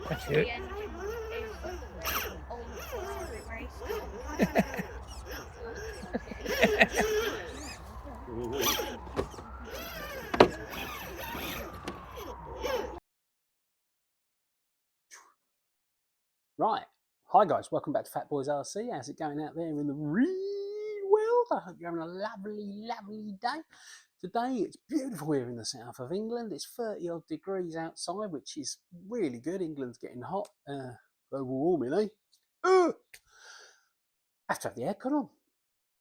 That's The it. engine is old very still. Right. Hi guys, welcome back to Fat Boys RC. How's it going out there in the real world? I hope you're having a lovely day. Today it's beautiful here in the south of England. It's 30 odd degrees outside, which is really good. England's getting hot. Global warming, eh? I have to have the aircon on.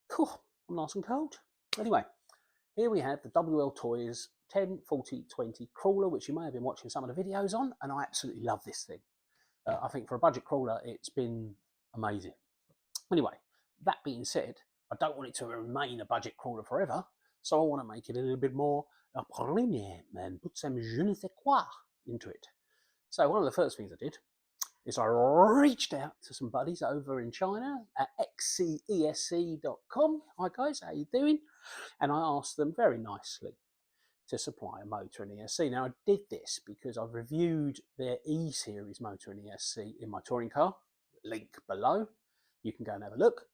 Cool. I'm nice and cold. Anyway, here we have the WL Toys 10, 40, 20 crawler, which you may have been watching some of the videos on, and I absolutely love this thing. I think for a budget crawler, it's been amazing. Anyway, that being said, I don't want it to remain a budget crawler forever, so I want to make it a little bit more premium and put some je ne sais quoi into it. So one of the first things I did is I reached out to some buddies over in China at XC-ESC.com. Hi guys, how you doing? And I asked them very nicely to supply a motor and ESC. Now I did this because I've reviewed their E-Series motor and ESC in my touring car, link below. You can go and have a look.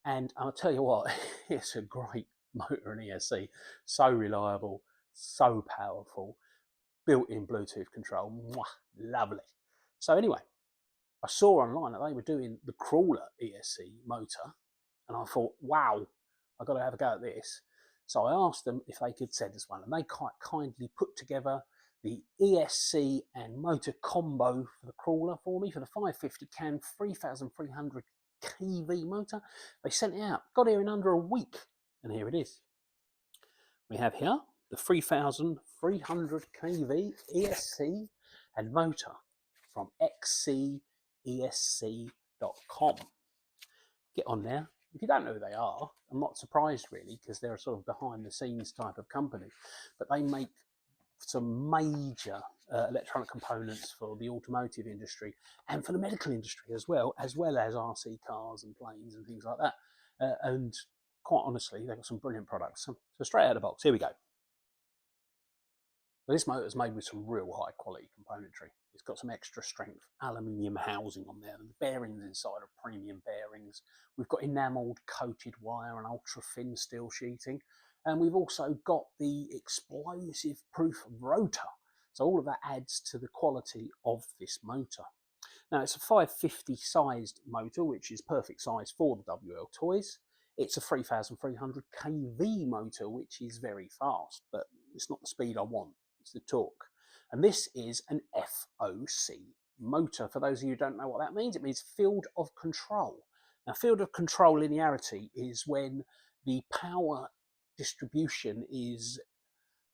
And I'll tell you what, it's a great motor and ESC. So reliable, so powerful, built-in Bluetooth control, mwah, lovely. So anyway, I saw online that they were doing the crawler ESC motor, and I thought, wow, I've got to have a go at this. So I asked them if they could send us one, and they quite kindly put together the ESC and motor combo for the crawler for me for the 550 CAN 3300 kV motor. They sent it out, got here in under a week, and here it is. We have here the 3300 kV ESC and motor from XC-ESC.com. Get on there. If you don't know who they are, I'm not surprised really, because they're a sort of behind the scenes type of company, but they make some major electronic components for the automotive industry and for the medical industry as well as RC cars and planes and things like that. And quite honestly, they've got some brilliant products. So straight out of the box, here we go. This motor is made with some real high quality componentry. It's got some extra strength aluminium housing on there. The bearings inside are premium bearings. We've got enameled coated wire and ultra thin steel sheeting. And we've also got the explosive proof rotor. So all of that adds to the quality of this motor. Now it's a 550 sized motor, which is perfect size for the WL Toys. It's a 3300 kV motor, which is very fast, but it's not the speed I want. It's the torque. And this is an FOC motor. For those of you who don't know what that means, it means field of control. Now, field of control linearity is when the power distribution is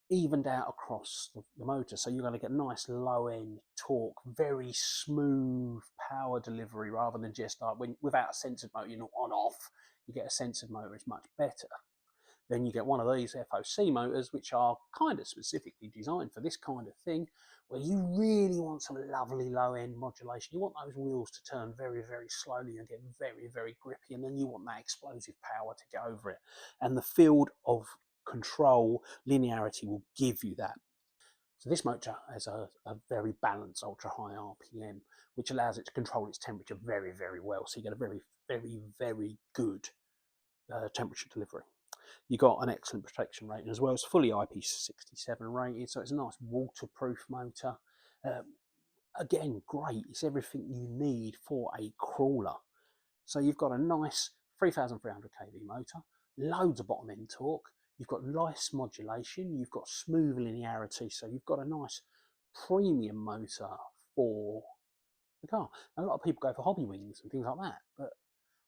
evened out across the motor. So you're going to get nice low end torque, very smooth power delivery, rather than just like without a censored motor, you're not on off. You get a censored motor, it's much better. Then you get one of these FOC motors, which are kind of specifically designed for this kind of thing, where you really want some lovely low-end modulation. You want those wheels to turn very, very slowly and get very, very grippy, and then you want that explosive power to get over it. And the field of control linearity will give you that. So this motor has a very balanced ultra-high RPM, which allows it to control its temperature very, very well. So you get a very, very, very good temperature delivery. You got an excellent protection rating as well. It's fully IP67 rated, so it's a nice waterproof motor. Again, great. It's everything you need for a crawler. So you've got a nice 3300 kV motor, loads of bottom end torque. You've got nice modulation. You've got smooth linearity. So you've got a nice premium motor for the car. And a lot of people go for hobby wings and things like that, but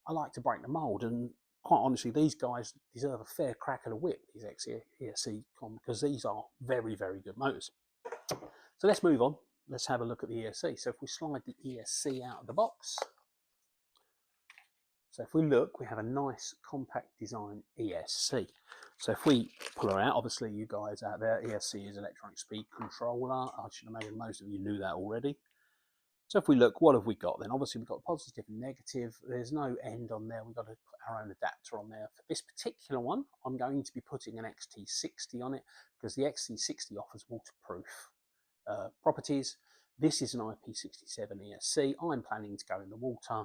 I like to break the mold, and quite honestly, these guys deserve a fair crack at a whip, these XC-ESC, because these are very, very good motors. So let's move on. Let's have a look at the ESC. So if we slide the ESC out of the box, so if we look, we have a nice compact design ESC. So if we pull her out, obviously you guys out there, ESC is electronic speed controller. I should imagine most of you knew that already. So if we look, what have we got then? Obviously we've got positive and negative. There's no end on there. We've got to put our own adapter on there. For this particular one, I'm going to be putting an XT60 on it, because the XT60 offers waterproof properties. This is an IP67 ESC. I'm planning to go in the water.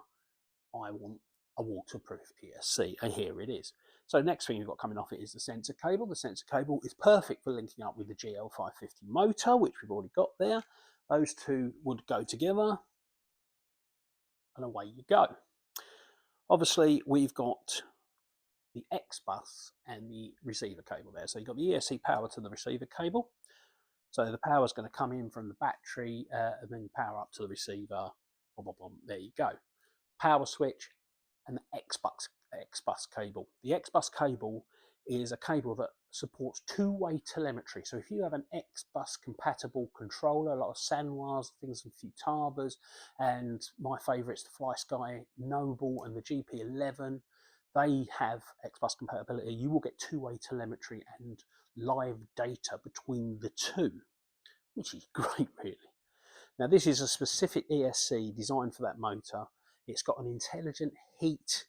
I want a waterproof ESC, and here it is. So next thing you've got coming off it is the sensor cable. The sensor cable is perfect for linking up with the GL550 motor, which we've already got there. Those two would go together, and away you go. Obviously, we've got the X bus and the receiver cable there. So you've got the ESC power to the receiver cable. So the power is going to come in from the battery and then power up to the receiver. Blah, blah, blah. There you go. Power switch and the X bus cable. The X bus cable is a cable that supports two-way telemetry. So if you have an X bus compatible controller, a lot of Sanwas, things with Futabas, and my favourites, the FlySky Noble and the GP11, they have X bus compatibility. You will get two-way telemetry and live data between the two, which is great, really. Now, this is a specific ESC designed for that motor. It's got an intelligent heat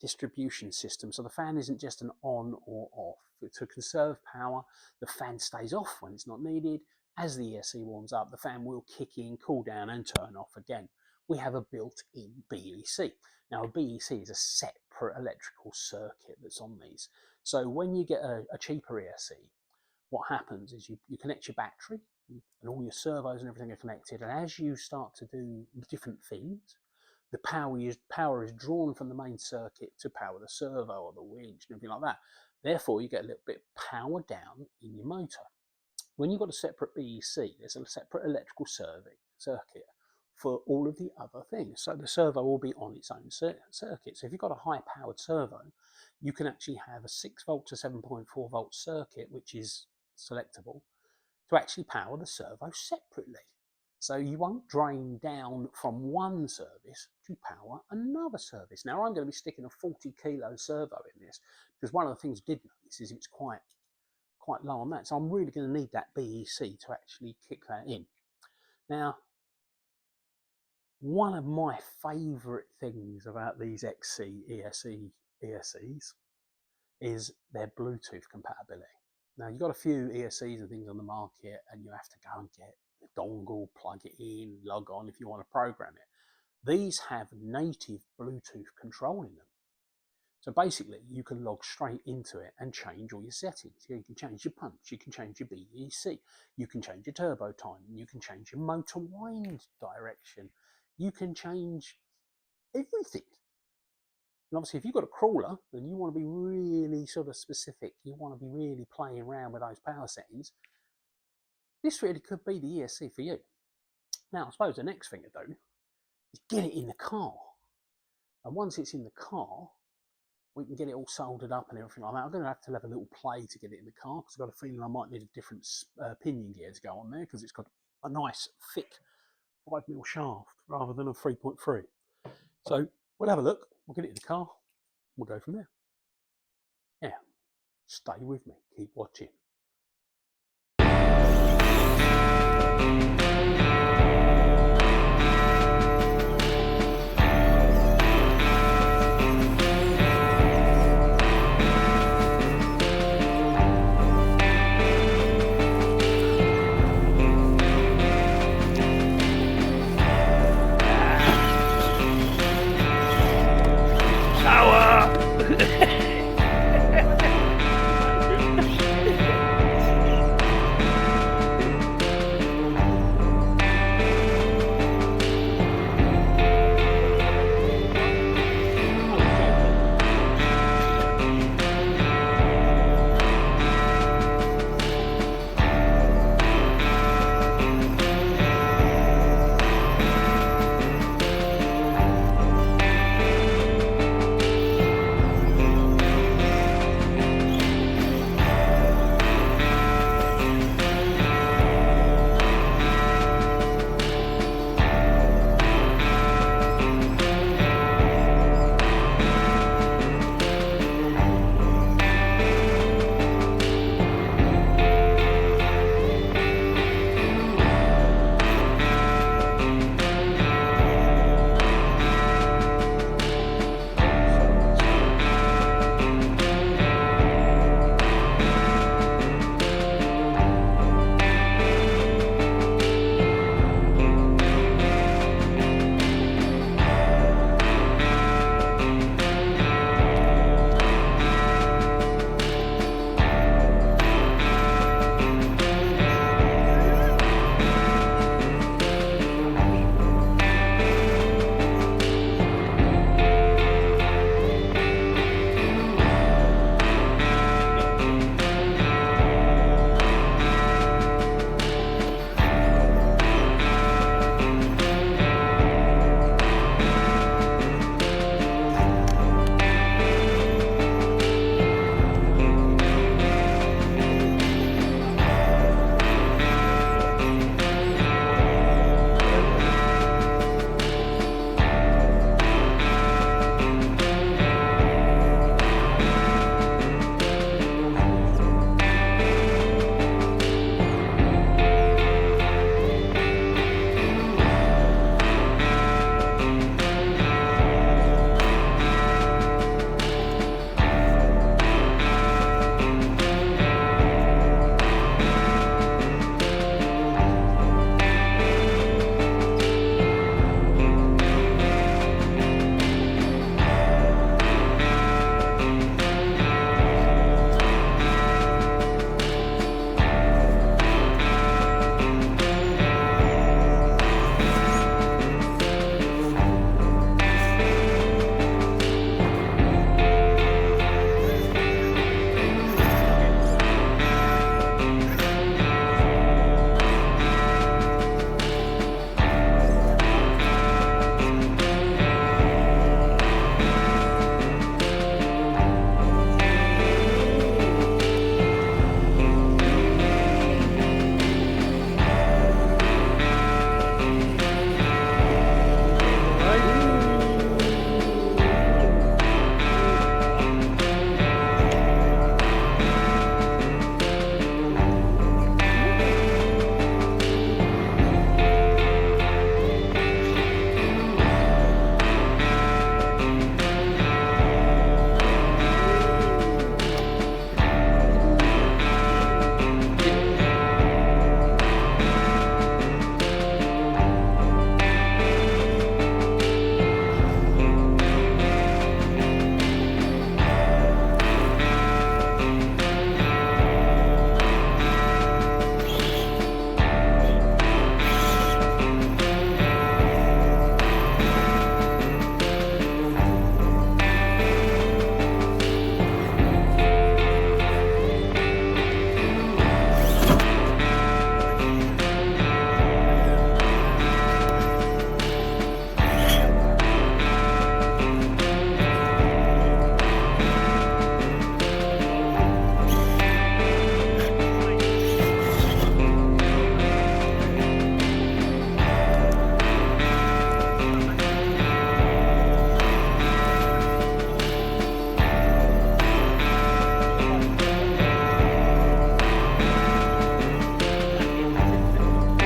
distribution system, so the fan isn't just an on or off. To conserve power, the fan stays off when it's not needed. As the ESC warms up, the fan will kick in, cool down, and turn off again. We have a built-in BEC. Now, a BEC is a separate electrical circuit that's on these. So when you get a cheaper ESC, what happens is you connect your battery, and all your servos and everything are connected, and as you start to do different things, the power is drawn from the main circuit to power the servo or the winch and everything like that. Therefore, you get a little bit of power down in your motor. When you've got a separate BEC, there's a separate electrical circuit for all of the other things. So the servo will be on its own circuit. So if you've got a high-powered servo, you can actually have a 6 volt to 7.4 volt circuit, which is selectable, to actually power the servo separately. So you won't drain down from one service to power another service. Now, I'm going to be sticking a 40 kilo servo in this, because one of the things I did notice is it's quite low on that. So I'm really going to need that BEC to actually kick that in. Now, one of my favourite things about these XC-ESC ESCs is their Bluetooth compatibility. Now, you've got a few ESCs and things on the market, and you have to go and get the dongle, plug it in, log on if you want to program it. These have native Bluetooth control in them. So basically, you can log straight into it and change all your settings. You can change your punch, you can change your BEC, you can change your turbo time, you can change your motor wind direction, you can change everything. And obviously, if you've got a crawler and you want to be really sort of specific, you want to be really playing around with those power settings, this really could be the ESC for you. Now, I suppose the next thing to do is get it in the car. And once it's in the car, we can get it all soldered up and everything like that. I'm going to have a little play to get it in the car, because I've got a feeling I might need a different pinion gear to go on there, because it's got a nice thick 5mm shaft rather than a 3.3. So we'll have a look, we'll get it in the car, we'll go from there. Yeah, stay with me, keep watching.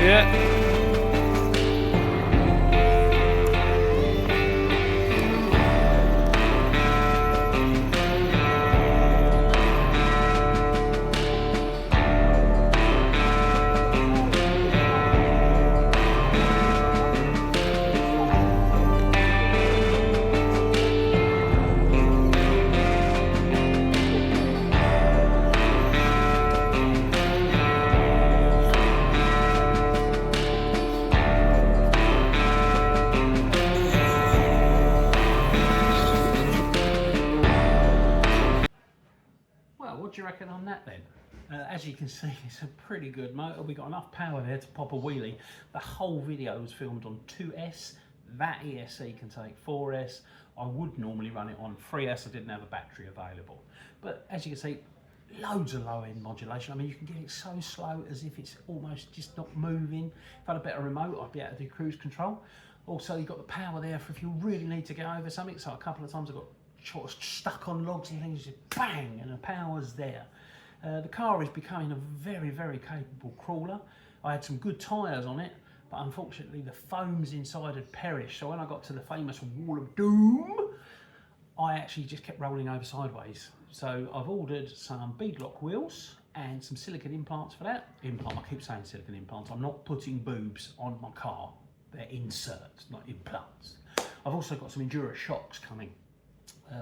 Yeah. Well, what do you reckon on that then? As you can see, it's a pretty good motor. We've got enough power there to pop a wheelie. The whole video was filmed on 2S. That ESC can take 4S. I would normally run it on 3S. I didn't have a battery available. But as you can see, loads of low end modulation. I mean, you can get it so slow as if it's almost just not moving. If I had a better remote, I'd be able to do cruise control. Also, you've got the power there for if you really need to go over something. So a couple of times I've got sort of stuck on logs and things, just bang, and the power's there. The car is becoming a very, very capable crawler. I had some good tyres on it, but unfortunately the foams inside had perished. So when I got to the famous wall of doom, I actually just kept rolling over sideways. So I've ordered some beadlock wheels and some silicone implants for that. I keep saying silicone implants. I'm not putting boobs on my car. They're inserts, not implants. I've also got some Enduro shocks coming,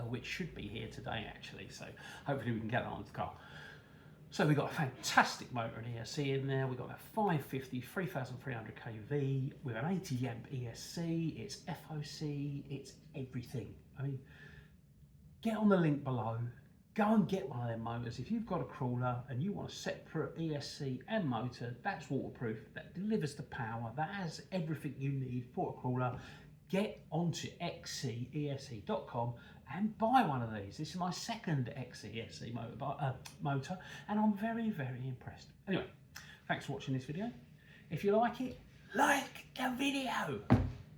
which should be here today actually. So hopefully we can get that onto the car. So we've got a fantastic motor and ESC in there. We've got a 550, 3300 kV with an 80 amp ESC. It's FOC, it's everything. I mean, get on the link below. Go and get one of them motors. If you've got a crawler and you want a separate ESC and motor, that's waterproof, that delivers the power, that has everything you need for a crawler, get onto XC-ESC.com and buy one of these. This is my second XC-ESC motor, and I'm very, very impressed. Anyway, thanks for watching this video. If you like it, like the video.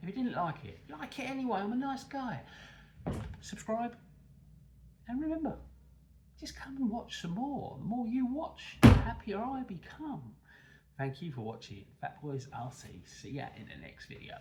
If you didn't like it anyway. I'm a nice guy. Subscribe, and remember, just come and watch some more. The more you watch, the happier I become. Thank you for watching. Fat Boys, I'll see ya in the next video.